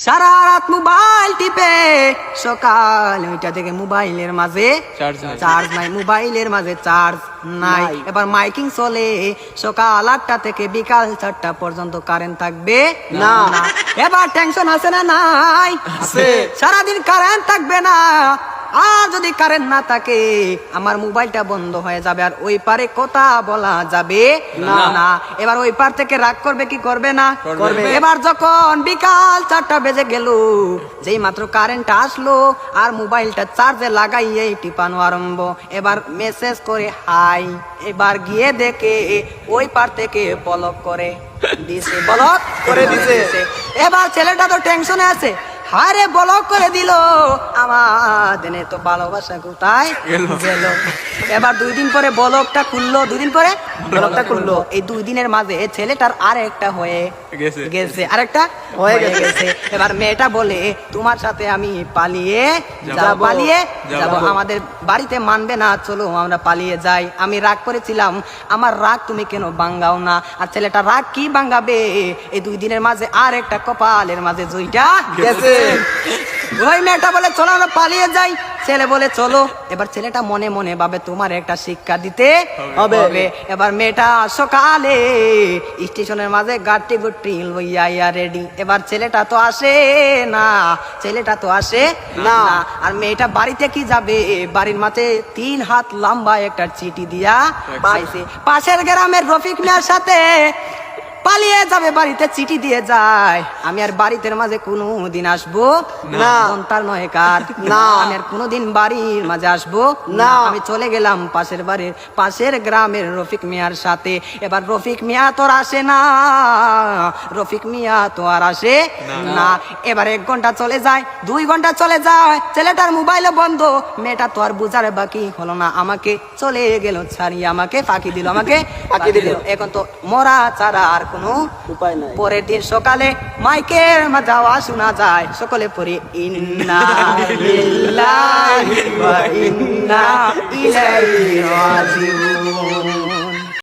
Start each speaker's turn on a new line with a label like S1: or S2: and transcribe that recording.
S1: সারা রাত মোবাইল টিপে সকাল 9টা থেকে মোবাইলের মাঝে চার্জ নাই, মোবাইলের মাঝে চার্জ নাই। এবার মাইকিং চলে সকাল 8টা থেকে বিকাল 4টা পর্যন্ত কারেন্ট থাকবে না। এবার টেনশন আছে না নাই? সারাদিন কারেন্ট থাকবে না। আর যদি কারেন্ট না থাকে আমার মোবাইলটা বন্ধ হয়ে যাবে, আর ওই পারে কথা বলা যাবে না। এবার ওই পার থেকে রাগ করবে কি করবে না? করবে। এবার যখন বিকাল 4টা বেজে গেল, যেই মাত্র কারেন্ট আসলো আর মোবাইলটা চার্জে লাগাইয়ে টিপানো আরম্ভ। এবার মেসেজ করে হাই, এবার গিয়ে দেখে ওই পার থেকে ব্লক করে দিছে, ব্লক করে দিছে। এবার ছেলেটা তো টেনশনে আছে, হারে ব্লক করে দিল, আমাদের তো ভালোবাসা কোথায় গেল। এবার 2 দিন পরে ব্লকটা খুললো, 2 দিন পরে ব্লকটা খুললো। এই 2 দিনের মাঝে ছেলেটার আরেকটা হয়ে গেছে, আরেকটা হয়ে গেছে। এবার মেয়েটা বলে তোমার সাথে আমি পালিয়ে যাব, আমাদের বাড়িতে মানবে না, চলো আমরা পালিয়ে যাই। আমি রাগ করেছিলাম, আমার রাগ তুমি কেন ভাঙ্গাও না? আর ছেলেটা রাগ কি ভাঙ্গাবে? এই 2 দিনের মাঝে আরেকটা কপালের মাঝে জুইটা গেছে। ওই মেয়েটা বলে চলো আমরা পালিয়ে যাই, ছেলে বলে চলো। এবার ছেলেটা মনে মনে ভাবে তোমার একটা শিক্ষা দিতে হবে। এবার মেয়েটা সকালে স্টেশনের মাঝে গাড়ি গুটি লইয়া রেডি। এবার ছেলেটা তো আসে না, আর মেয়েটা বাড়িতে কি যাবে? বাড়ির মাঝে 3 হাত লম্বা একটা চিঠি দিয়া পাইছে। পাশের গ্রামের রফিক মিয়ার সাথে পালিয়ে যাবে, বাড়িতে চিঠি দিয়ে যায়। আমি আর বাড়িতে মাঝে কোনোদিন আসবো না, তার নয় কার না, আমি আর কোনোদিন বাড়ির মাঝে আসবো না। আমি চলে গেলাম পাশের গ্রামের রফিক মিয়ার সাথে। এবার রফিক মিয়া তো আর আসে না, না। এবার 1 ঘন্টা চলে যায়, 2 ঘন্টা চলে যায়, ছেলেটার মোবাইলও বন্ধ। মেয়েটা তো আর বুঝার বাকি হলো না, আমাকে চলে গেল ছাড়িয়ে, আমাকে ফাঁকি দিল। এখন তো মরা ছাড়া আর কোনো উপায় নাই। পরের দিন সকালে মাইকের মাঝে আওয়াজ শোনা যায়, সকলে পড়ে ইন্না লিল্লাহি ওয়া ইন্না ইলাইহি রাজিউন।